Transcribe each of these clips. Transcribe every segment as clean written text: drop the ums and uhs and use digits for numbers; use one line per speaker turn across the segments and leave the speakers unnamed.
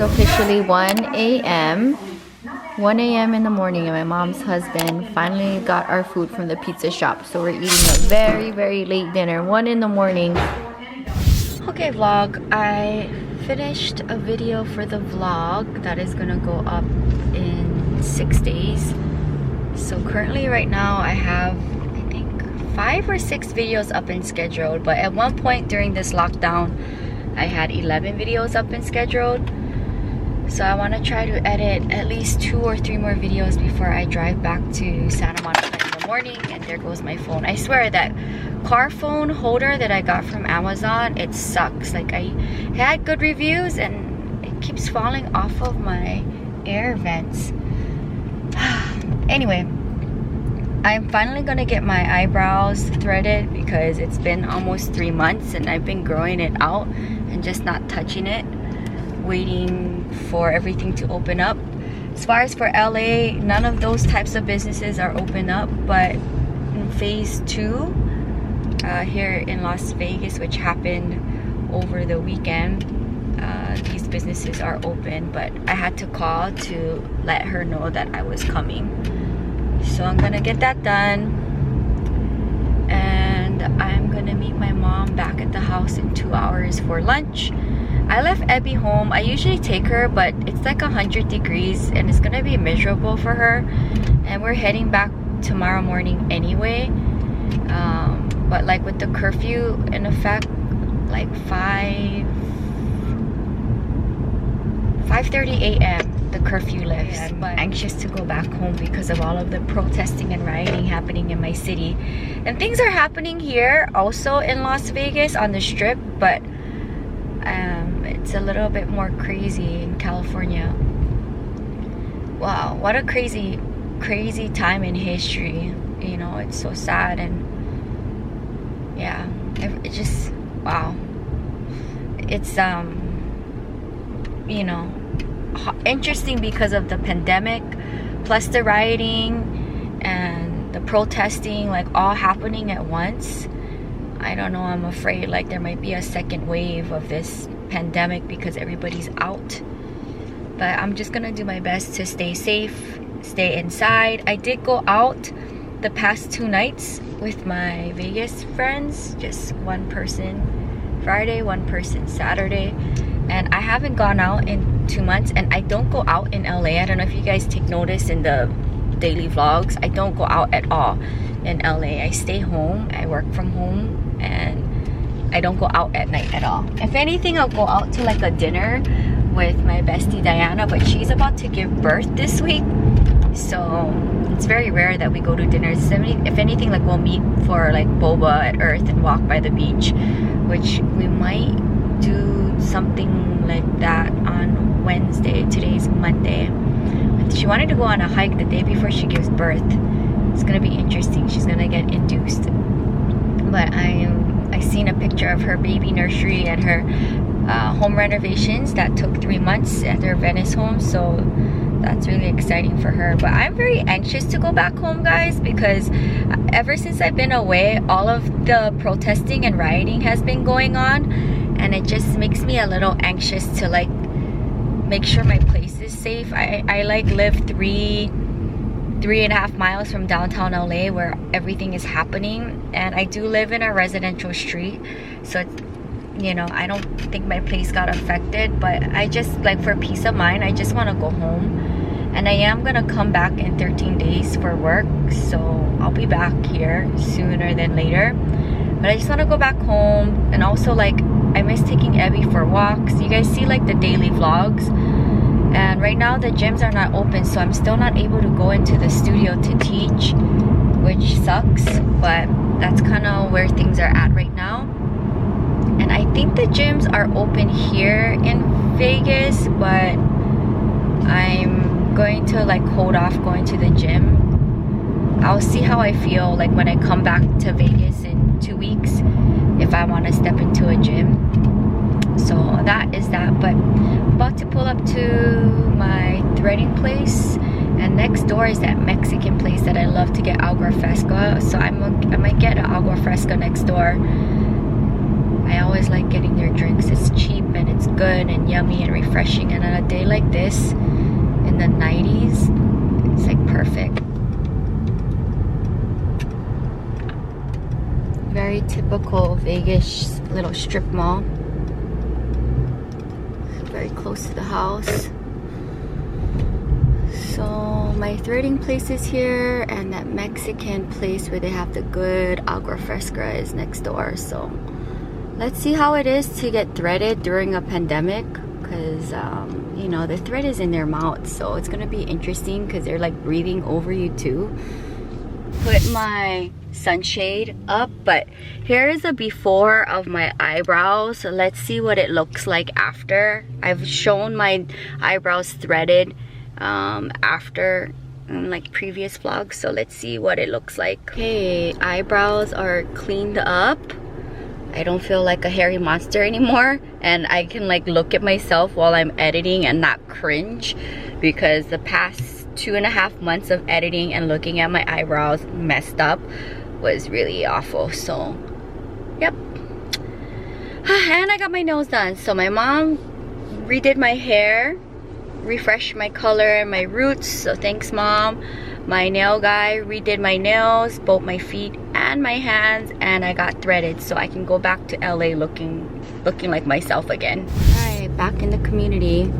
Officially 1 a.m. 1 a.m. in the morning, and my mom's husband finally got our food from the pizza shop. So we're eating a very, very late dinner, 1 in the morning. Okay, vlog. I finished a video for the vlog that is gonna go up in 6 days. So currently right now I have, I think, 5 or 6 videos up and scheduled. But at one point during this lockdown, I had 11 videos up and scheduled. So I want to try to edit at least 2 or 3 more videos before I drive back to Santa Monica in the morning. And there goes my phone. I swear that car phone holder that I got from Amazon, it sucks. Like, I had good reviews and it keeps falling off of my air vents. Anyway, I'm finally gonna get my eyebrows threaded because it's been almost 3 months and I've been growing it out and just not touching it, waiting for everything to open up. As far as for LA, none of those types of businesses are open up, but in phase 2 here in Las Vegas, which happened over the weekend, these businesses are open. But I had to call to let her know that I was coming, so I'm gonna get that done, and I'm gonna meet my mom back at the house in 2 hours for lunch. I left Abby home. I usually take her, but it's like 100 degrees and it's gonna be miserable for her, and we're heading back tomorrow morning anyway. But like with the curfew in effect, like 5:30 a.m. the curfew lifts. I'm anxious to go back home because of all of the protesting and rioting happening in my city, and things are happening here also in Las Vegas on the Strip, but it's a little bit more crazy in California. Wow, what a crazy time in history. You know, it's so sad, and yeah, it just, wow. It's you know, interesting because of the pandemic plus the rioting and the protesting, like all happening at once. I don't know, I'm afraid like there might be a second wave of this pandemic because everybody's out. But I'm just gonna do my best to stay safe, stay inside. I did go out the past 2 nights with my Vegas friends, just one person Friday, one person Saturday, and I haven't gone out in 2 months, and I don't go out in LA. I don't know if you guys take notice in the daily vlogs. I don't go out at all in LA. I stay home, I work from home, and I don't go out at night at all. If anything, I'll go out to like a dinner with my bestie Diana, but she's about to give birth this week, so it's very rare that we go to dinners. If anything, like we'll meet for like boba at Earth and walk by the beach, which we might do something like that on Wednesday. Today's Monday. She wanted to go on a hike the day before she gives birth. It's gonna be interesting. She's gonna get induced. But I seen a picture of her baby nursery and her home renovations that took 3 months at their Venice home, so that's really exciting for her. But I'm very anxious to go back home, guys, because ever since I've been away, all of the protesting and rioting has been going on, and it just makes me a little anxious to like make sure my place is safe. I like live 3.5 miles from downtown LA where everything is happening, and I do live in a residential street, so it's, you know, I don't think my place got affected, but I just, like, for peace of mind, I just want to go home. And I am gonna come back in 13 days for work, so I'll be back here sooner than later. But I just want to go back home, and also like I miss taking Abby for walks. You guys see like the daily vlogs, and right now the gyms are not open, so I'm still not able to go into the studio to teach, which sucks, but that's kind of where things are at right now. And I think the gyms are open here in Vegas, but I'm going to like hold off going to the gym. I'll see how I feel like when I come back to Vegas in 2 weeks, if I want to step into a gym. So that is that. But I'm about to pull up to my threading place, and next door is that Mexican place that I love to get agua fresca, so I might get an agua fresca next door. I always like getting their drinks. It's cheap and it's good and yummy and refreshing, and on a day like this in the 90s, it's like perfect. Very typical Vegas little strip mall. Very close to the house. So my threading place is here, and that Mexican place where they have the good agua fresca is next door. So let's see how it is to get threaded during a pandemic, because you know, the thread is in their mouth, so it's gonna be interesting because they're like breathing over you too. Put my sunshade up, but here is a before of my eyebrows. So let's see what it looks like after. I've shown my eyebrows threaded after like previous vlogs, so let's see what it looks like. Okay, eyebrows are cleaned up. I don't feel like a hairy monster anymore, and I can like look at myself while I'm editing and not cringe, because the past 2.5 months of editing and looking at my eyebrows messed up was really awful. So yep. And I got my nails done. So my mom redid my hair, refreshed my color and my roots, so thanks Mom. My nail guy redid my nails, both my feet and my hands, and I got threaded so I can go back to LA looking like myself again. Alright, back in the community.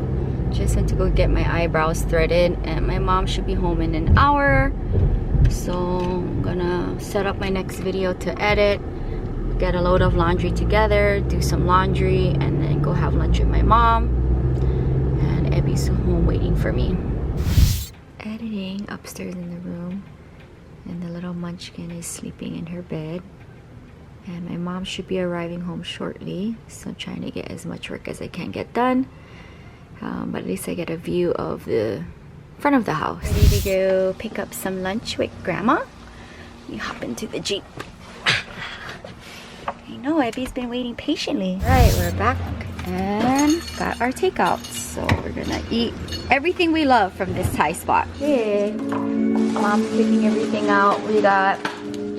Just went to go get my eyebrows threaded, and my mom should be home in an hour. So I'm gonna set up my next video to edit, get a load of laundry together, do some laundry, and then go have lunch with my mom. And Ebby's home waiting for me. Editing upstairs in the room, and the little munchkin is sleeping in her bed, and my mom should be arriving home shortly, so I'm trying to get as much work as I can get done, but at least I get a view of the front of the house. Ready to go pick up some lunch with Grandma. You hop into the Jeep. I know, Ebby's been waiting patiently. Right, we're back and got our takeouts. So we're gonna eat everything we love from this Thai spot. Okay, Mom's picking everything out. We got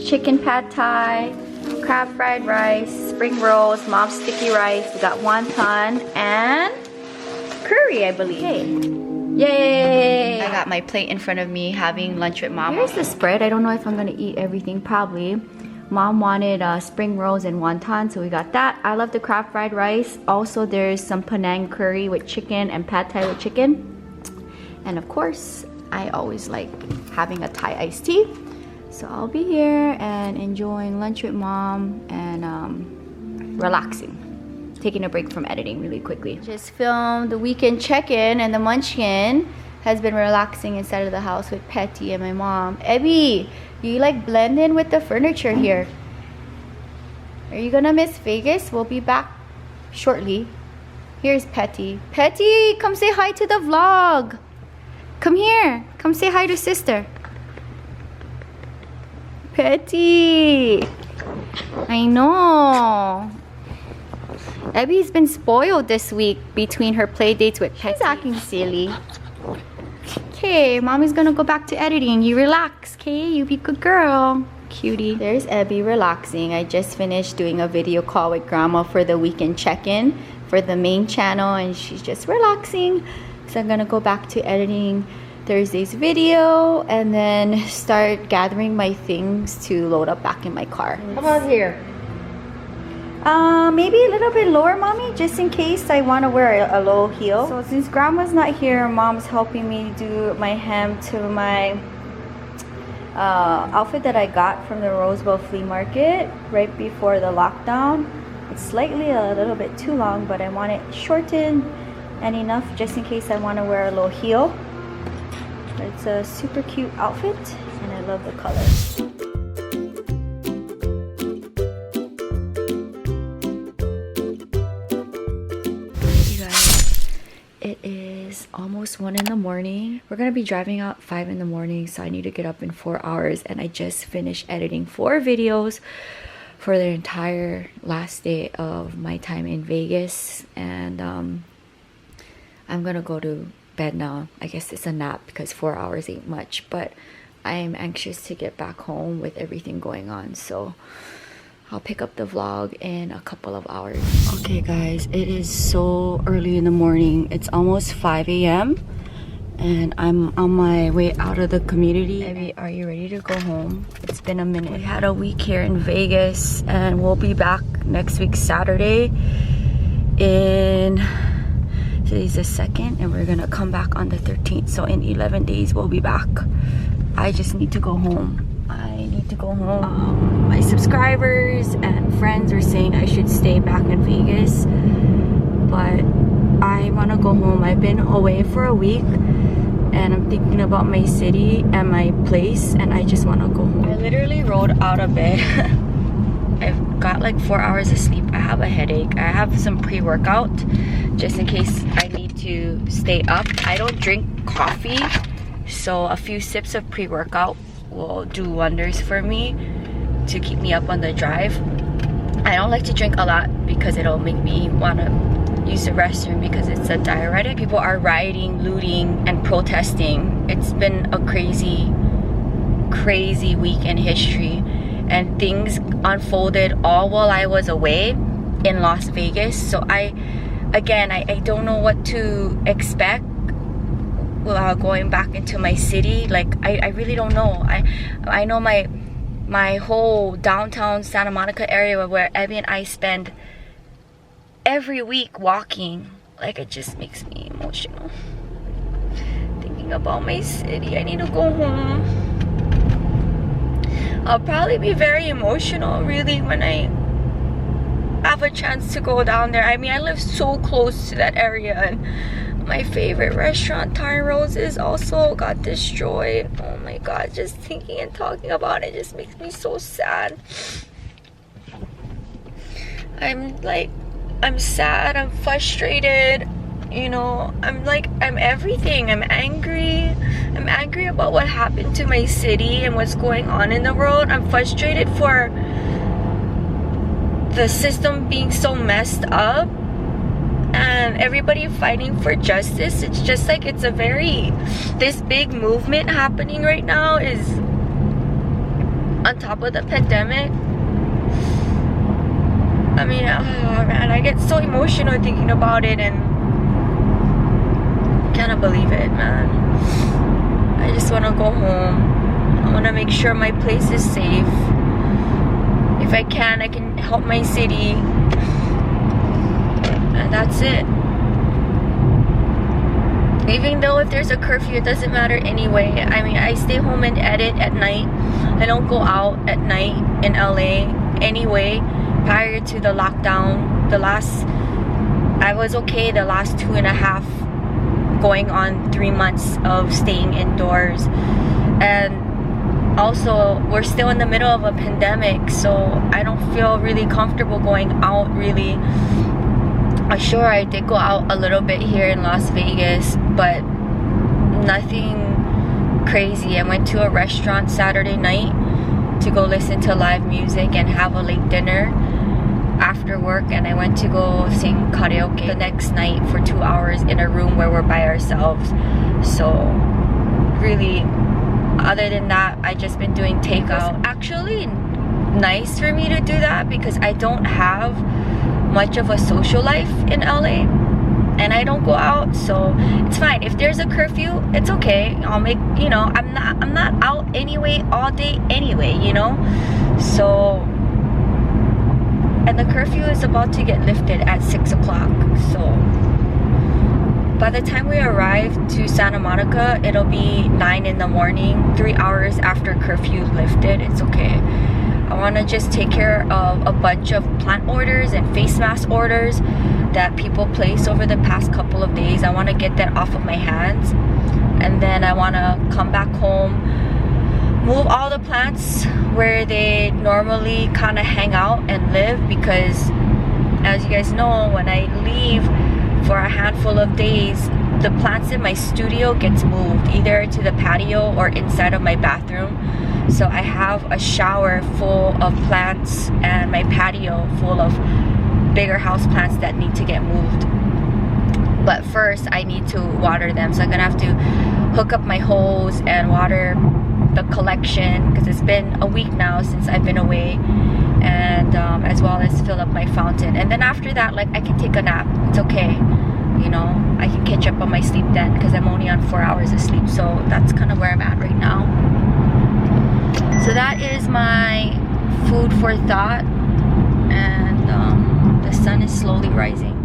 chicken pad Thai, crab fried rice, spring rolls, Mom's sticky rice. We got wonton and curry, I believe. Hey. Yay! I got my plate in front of me having lunch with Mom. Here's the spread. I don't know if I'm gonna eat everything, probably. Mom wanted spring rolls and wonton, so we got that. I love the crab fried rice. Also, there's some Penang curry with chicken and pad Thai with chicken. And of course, I always like having a Thai iced tea. So I'll be here and enjoying lunch with Mom and relaxing. Taking a break from editing really quickly. Just filmed the weekend check-in, and the munchkin has been relaxing inside of the house with Petty and my mom. Ebby, you like blend in with the furniture here. Are you gonna miss Vegas? We'll be back shortly. Here's Petty. Petty, come say hi to the vlog. Come here. Come say hi to sister. Petty. I know. Ebby's been spoiled this week between her play dates with Petty. She's acting silly. Okay, Mommy's gonna go back to editing. You relax, okay? You be a good girl. Cutie. There's Ebby relaxing. I just finished doing a video call with Grandma for the weekend check-in for the main channel, and she's just relaxing. So I'm gonna go back to editing Thursday's video and then start gathering my things to load up back in my car.
How about here?
Maybe a little bit lower, Mommy, just in case I want to wear a low heel. So since Grandma's not here, Mom's helping me do my hem to my outfit that I got from the Roseville Flea Market right before the lockdown. It's slightly a little bit too long, but I want it shortened and enough just in case I want to wear a low heel. It's a super cute outfit and I love the color. It is almost 1 in the morning. We're gonna be driving out 5 in the morning, so I need to get up in 4 hours, and I just finished editing 4 videos for the entire last day of my time in Vegas, and I'm gonna go to bed now. I guess it's a nap because 4 hours ain't much, but I'm anxious to get back home with everything going on, so I'll pick up the vlog in a couple of hours. Okay guys, it is so early in the morning. It's almost 5 a.m. and I'm on my way out of the community. Abby, are you ready to go home? It's been a minute. We had a week here in Vegas and we'll be back next week Saturday. Today's the 2nd and we're gonna come back on the 13th. So in 11 days we'll be back. I just need to go home. I need to go home. My subscribers and friends are saying I should stay back in Vegas, but I want to go home. I've been away for a week and I'm thinking about my city and my place, and I just want to go home. I literally rolled out of bed. I've got like 4 hours of sleep. I have a headache. I have some pre-workout just in case I need to stay up. I don't drink coffee, so a few sips of pre-workout will do wonders for me to keep me up on the drive. I don't like to drink a lot because it'll make me want to use the restroom because it's a diuretic. People are rioting, looting, and protesting. It's been a crazy week in history, and things unfolded all while I was away in Las Vegas. So I don't know what to expect going back into my city. Like I really don't know. I know my whole downtown Santa Monica area where Abby and I spend every week walking, like it just makes me emotional thinking about my city. I need to go home. I'll probably be very emotional really when I have a chance to go down there. I mean, I live so close to that area, and my favorite restaurant, Thai Roses, also got destroyed. Oh my god, just thinking and talking about it just makes me so sad. I'm sad, I'm frustrated, you know, I'm everything. I'm angry about what happened to my city and what's going on in the world. I'm frustrated for the system being so messed up and everybody fighting for justice. It's just like it's this big movement happening right now is on top of the pandemic. I mean, oh man, I get so emotional thinking about it and cannot believe it, man. I just want to go home. I want to make sure my place is safe. If I can help my city. And that's it. Even though if there's a curfew, it doesn't matter anyway. I mean, I stay home and edit at night. I don't go out at night in LA anyway. Prior to the lockdown, I was okay the last 2.5 going on 3 months of staying indoors. And also we're still in the middle of a pandemic, so I don't feel really comfortable going out really. Sure, I did go out a little bit here in Las Vegas, but nothing crazy. I went to a restaurant Saturday night to go listen to live music and have a late dinner after work, and I went to go sing karaoke the next night for 2 hours in a room where we're by ourselves. So really, other than that, I just been doing takeout. It's actually nice for me to do that because I don't have much of a social life in LA and I don't go out, so it's fine. If there's a curfew, it's okay. I'll make, you know, I'm not out anyway all day anyway, you know. So, and the curfew is about to get lifted at 6 o'clock, so by the time we arrive to Santa Monica, it'll be 9 in the morning, 3 hours after curfew lifted. It's okay. I want to just take care of a bunch of plant orders and face mask orders that people placed over the past couple of days. I want to get that off of my hands, and then I want to come back home, move all the plants where they normally kind of hang out and live, because as you guys know, when I leave for a handful of days, the plants in my studio gets moved either to the patio or inside of my bathroom. So I have a shower full of plants and my patio full of bigger house plants that need to get moved. But first I need to water them, so I'm gonna have to hook up my hose and water the collection because it's been a week now since I've been away, and and as well as fill up my fountain. And then after that, like, I can take a nap. It's okay, you know. I can catch up on my sleep then because I'm only on 4 hours of sleep. So that's kind of where I'm at right now. So that is my food for thought, and the sun is slowly rising.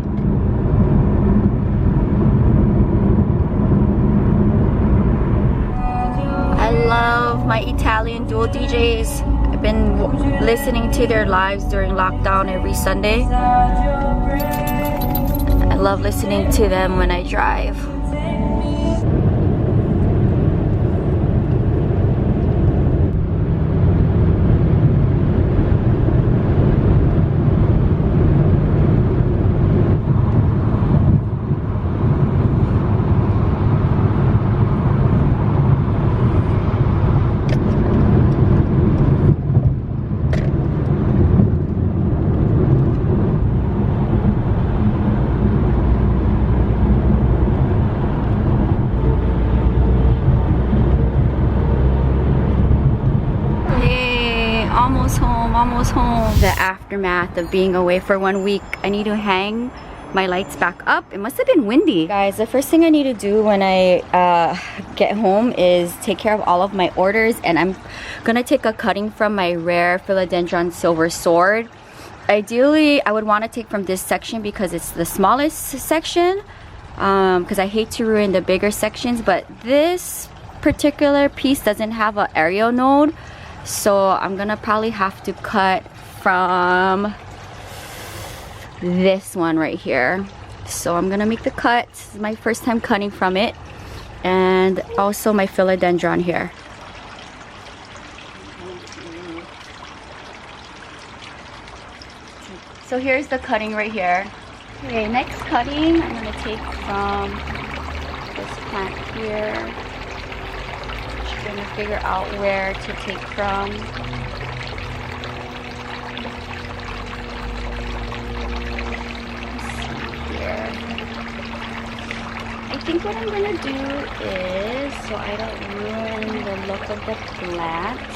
I love my Italian dual DJs. I've been listening to their lives during lockdown every Sunday. I love listening to them when I drive. Almost home. The aftermath of being away for 1 week. I need to hang my lights back up. It must have been windy. Guys, the first thing I need to do when I get home is take care of all of my orders, and I'm gonna take a cutting from my rare philodendron silver sword. Ideally, I would want to take from this section because it's the smallest section, because I hate to ruin the bigger sections, but this particular piece doesn't have an aerial node. So I'm gonna probably have to cut from this one right here. So I'm gonna make the cut. This is my first time cutting from it. And also my philodendron here. So here's the cutting right here. Okay, next cutting I'm gonna take from this plant here. Trying to figure out where to take from. Here. I think what I'm gonna do is, so I don't ruin the look of the plant,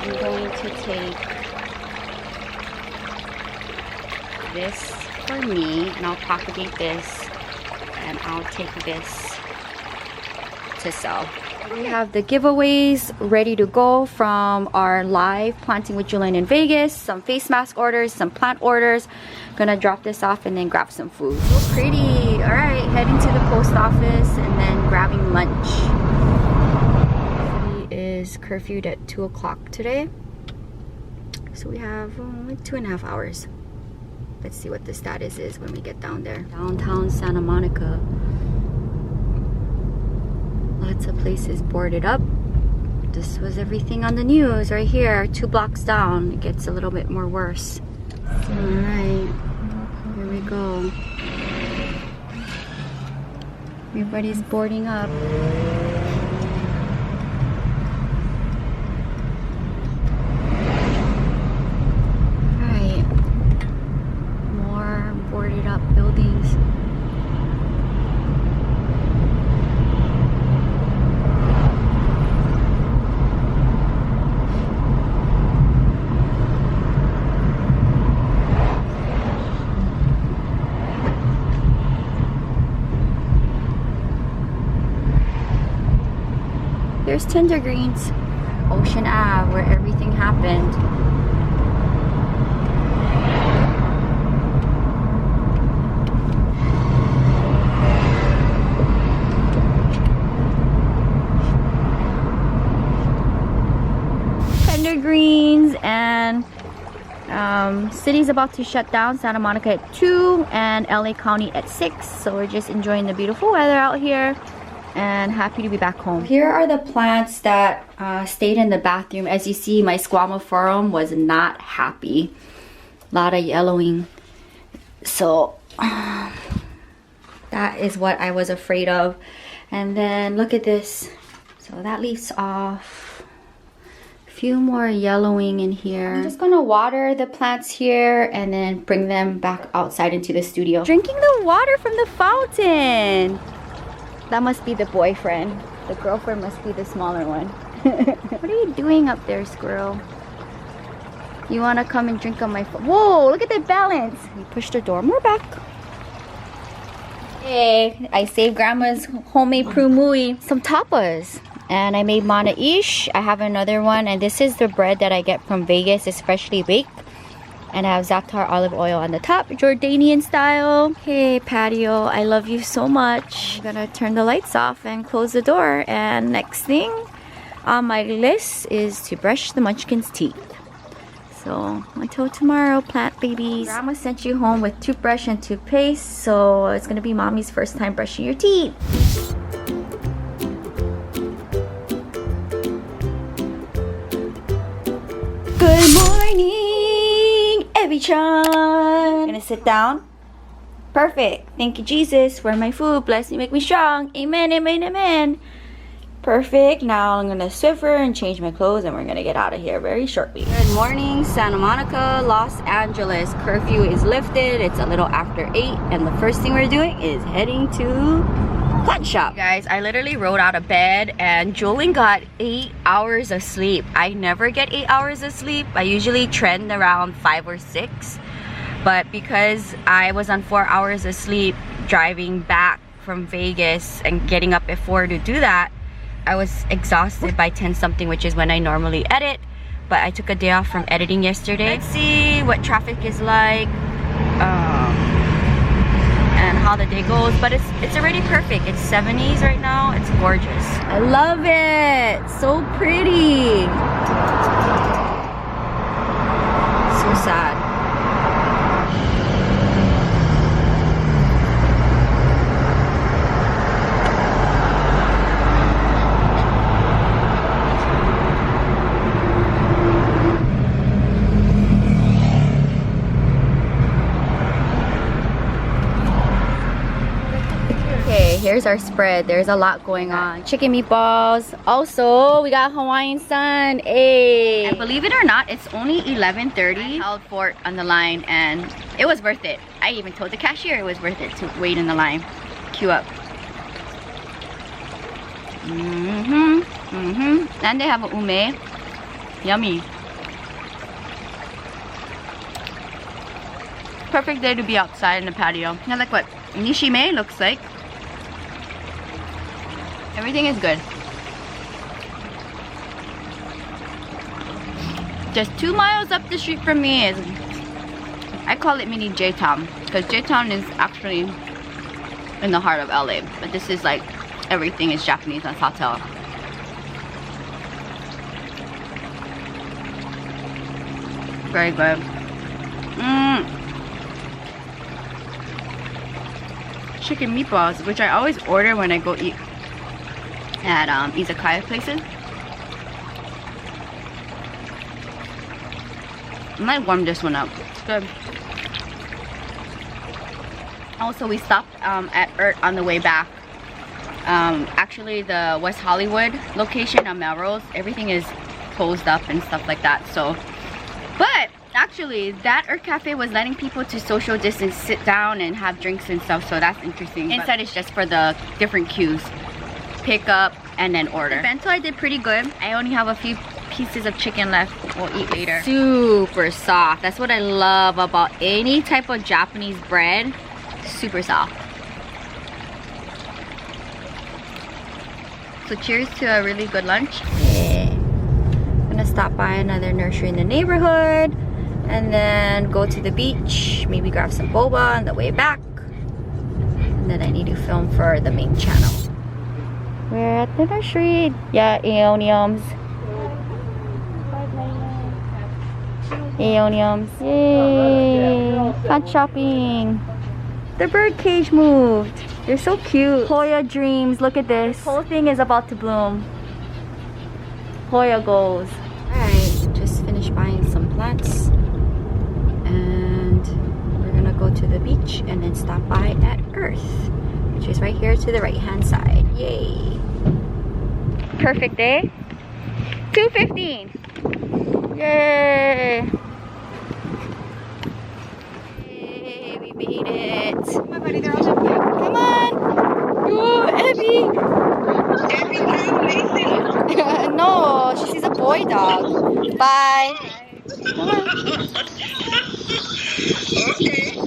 I'm going to take this for me, and I'll propagate this, and I'll take this to sell. We have the giveaways ready to go from our live planting with Jewelyn in Vegas, some face mask orders, some plant orders. Gonna drop this off and then grab some food. So pretty. All right, heading to the post office and then grabbing lunch. It is curfewed at 2 o'clock today. So we have like 2.5 hours. Let's see what the status is when we get down there. Downtown Santa Monica. Lots of places boarded up. This was everything on the news right here. 2 blocks down. It gets a little bit more worse. Alright. Here we go. Everybody's boarding up. Alright. More boarded up buildings. There's Tender Greens, Ocean Ave, where everything happened. Tender Greens, and city's about to shut down. Santa Monica at 2 and LA County at 6. So we're just enjoying the beautiful weather out here. And happy to be back home. Here are the plants that stayed in the bathroom. As you see, my squamophorum was not happy. A lot of yellowing. So that is what I was afraid of. And then look at this. So that leaves off. A few more yellowing in here. I'm just gonna water the plants here and then bring them back outside into the studio. Drinking the water from the fountain. That must be the boyfriend. The girlfriend must be the smaller one. What are you doing up there, squirrel? You want to come and drink on my phone? Whoa, look at that balance. We push the door more back. Hey, I saved Grandma's homemade prumui. Some tapas. And I made manaish. I have another one. And this is the bread that I get from Vegas. It's freshly baked. And I have za'atar olive oil on the top, Jordanian style. Hey, patio, I love you so much. I'm gonna turn the lights off and close the door. And next thing on my list is to brush the munchkins' teeth. So until tomorrow, plant babies. Grandma sent you home with toothbrush and toothpaste, so it's gonna be mommy's first time brushing your teeth. Good morning, Evie-chan. Gonna sit down. Perfect. Thank you, Jesus, for my food. Bless me, make me strong. Amen, amen, amen. Perfect. Now I'm gonna Swiffer and change my clothes, and we're gonna get out of here very shortly. Good morning, Santa Monica, Los Angeles. Curfew is lifted. It's a little after 8, and the first thing we're doing is heading to pawn shop. Guys, I literally rolled out of bed, and Jewelyn got 8 hours of sleep. I never get 8 hours of sleep. I usually trend around 5 or 6, but because I was on 4 hours of sleep driving back from Vegas and getting up at 4 to do that, I was exhausted by 10 something, which is when I normally edit, but I took a day off from editing yesterday. Let's see what traffic is like and how the day goes, but it's already perfect. It's 70s right now. It's gorgeous. I love it. So pretty. So sad. Here's our spread. There's a lot going on. Chicken meatballs. Also, we got Hawaiian sun. Hey. And believe it or not, it's only 11:30. I held fort on the line, and it was worth it. I even told the cashier it was worth it to wait in the line. Queue up. And they have a ume. Yummy. Perfect day to be outside in the patio. Now look what Nishime looks like. Everything is good. Just 2 miles up the street from me is, I call it mini J-Town, because J-Town is actually in the heart of LA, but this is like, everything is Japanese on Hotel. Very good. Chicken meatballs, which I always order when I go eat at izakaya places. I might warm this one up. It's good. Also, we stopped at on the way back. Actually, the West Hollywood location on Melrose, everything is closed up and stuff like that. So, but actually, that cafe was letting people to social distance sit down and have drinks and stuff. So that's interesting. Inside is just for the different queues. Pick up and then order. The bento I did pretty good. I only have a few pieces of chicken left. We'll eat later. Super soft. That's what I love about any type of Japanese bread. Super soft. So cheers to a really good lunch. Yeah. I'm gonna stop by another nursery in the neighborhood and then go to the beach. Maybe grab some boba on the way back. And then I need to film for the main channel. We're at the nursery. Yeah, aeoniums. Aeoniums. Yay! Fun shopping. The bird cage moved. They're so cute. Hoya dreams. Look at this. This whole thing is about to bloom. Hoya goals. Alright, just finished buying some plants. And we're gonna go to the beach and then stop by at Earth, which is right here to the right hand side. Yay! Perfect day. 2:15. Yay! Yay! We made it. Come on, buddy. They're all jumping. Come on. Go, Abby. No, she sees a boy dog. Bye.
Okay.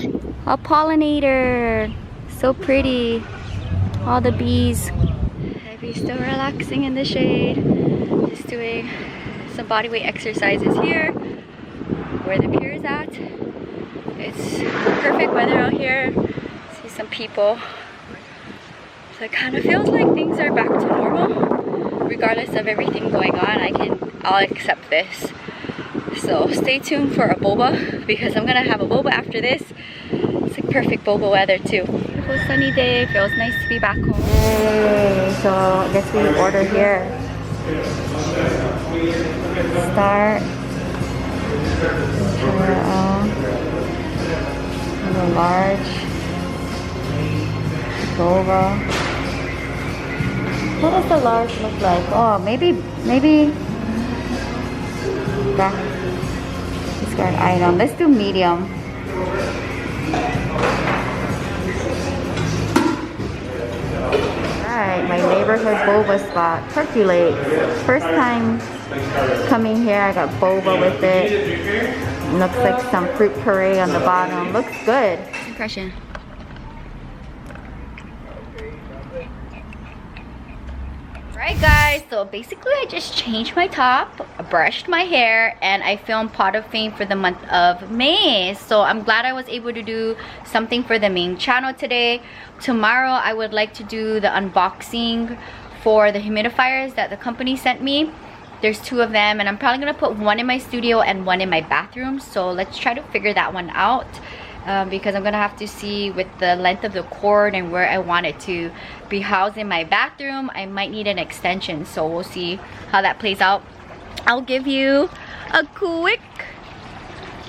A pollinator. So pretty. All the bees. He's still relaxing in the shade. Just doing some bodyweight exercises here where the pier is at. It's perfect weather out here. See some people. So it kind of feels like things are back to normal. Regardless of everything going on, I'll accept this. So stay tuned for a boba because I'm gonna have a boba after this. It's like perfect boba weather too. Beautiful sunny day. Feels nice to be back home. Hey, so I guess we order here. Start. A large boba. What does the large look like? Oh, maybe back discard item. Let's do medium. Alright, my neighborhood boba spot. Percolate. First time coming here, I got boba with it. Looks like some fruit puree on the bottom. Looks good. Impression. Alright guys, so basically I just changed my top, brushed my hair, and I filmed Pot of Fame for the month of May. So I'm glad I was able to do something for the main channel today. Tomorrow I would like to do the unboxing for the humidifiers that the company sent me. There's 2 of them and I'm probably going to put one in my studio and one in my bathroom. So let's try to figure that one out. Because I'm gonna have to see with the length of the cord and where I want it to be housed in my bathroom. I might need an extension, so we'll see how that plays out. I'll give you a quick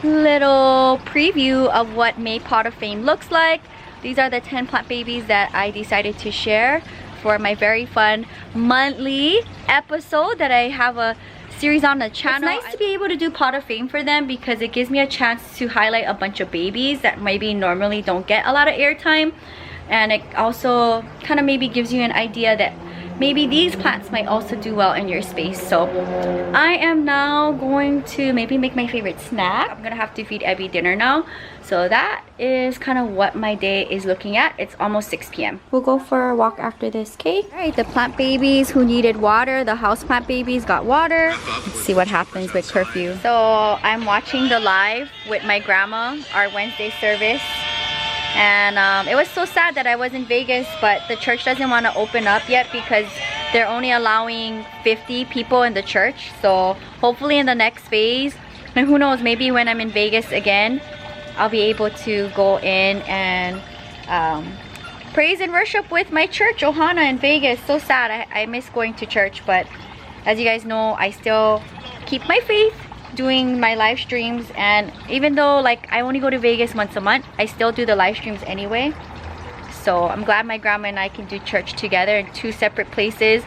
little preview of what May Pot of Fame looks like. These are the 10 plant babies that I decided to share for my very fun monthly episode that I have a series on the channel. It's nice to be able to do Pot of Fame for them because it gives me a chance to highlight a bunch of babies that maybe normally don't get a lot of airtime, and it also kind of maybe gives you an idea that maybe these plants might also do well in your space. So I am now going to maybe make my favorite snack. I'm gonna have to feed Abby dinner now. So that is kind of what my day is looking at. It's almost 6 p.m. We'll go for a walk after this, okay? All right, the plant babies who needed water, the house plant babies got water. Let's see what happens with curfew. So I'm watching the live with my grandma, our Wednesday service. And it was so sad that I was in Vegas, but the church doesn't want to open up yet because they're only allowing 50 people in the church. So hopefully in the next phase, and who knows, maybe when I'm in Vegas again, I'll be able to go in and praise and worship with my church, Ohana in Vegas. So sad. I miss going to church, but as you guys know, I still keep my faith doing my live streams, and even though like I only go to Vegas once a month, I still do the live streams anyway. So I'm glad my grandma and I can do church together in 2 separate places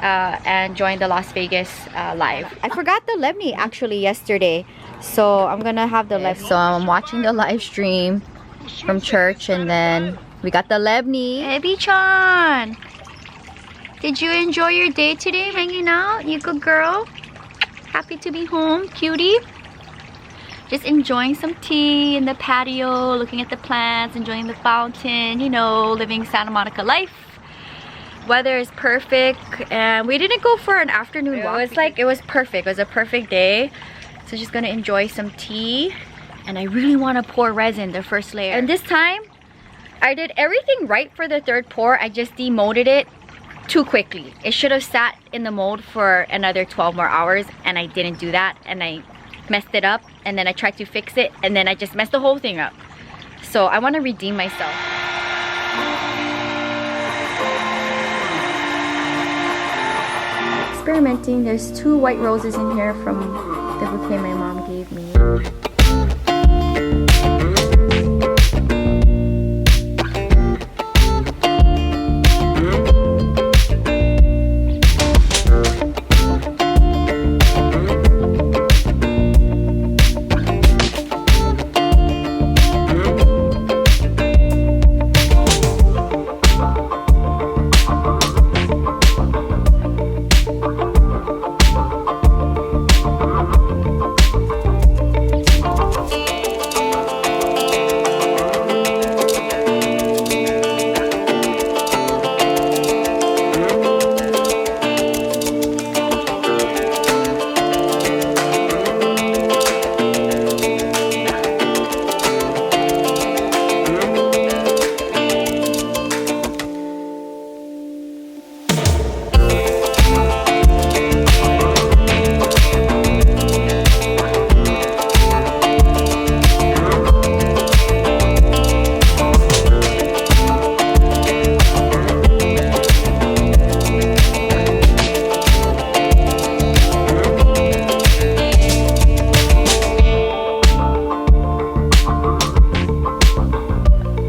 and join the Las Vegas live. I forgot the Lebni actually yesterday, so I'm gonna have the live. So I'm watching the live stream from church, and then we got the Lebni. Hey Bichan, did you enjoy your day today hanging out? You good girl? Happy to be home, cutie. Just enjoying some tea in the patio, looking at the plants, enjoying the fountain, you know, living Santa Monica life. Weather is perfect, and we didn't go for an afternoon walk. It was perfect. It was a perfect day. So just gonna enjoy some tea, and I really want to pour resin, the first layer. And this time, I did everything right for the 3rd pour. I just demolded it too quickly. It should have sat in the mold for another 12 more hours, and I didn't do that, and I messed it up, and then I tried to fix it, and then I just messed the whole thing up. So I want to redeem myself. Experimenting. There's 2 white roses in here from the bouquet my mom gave me.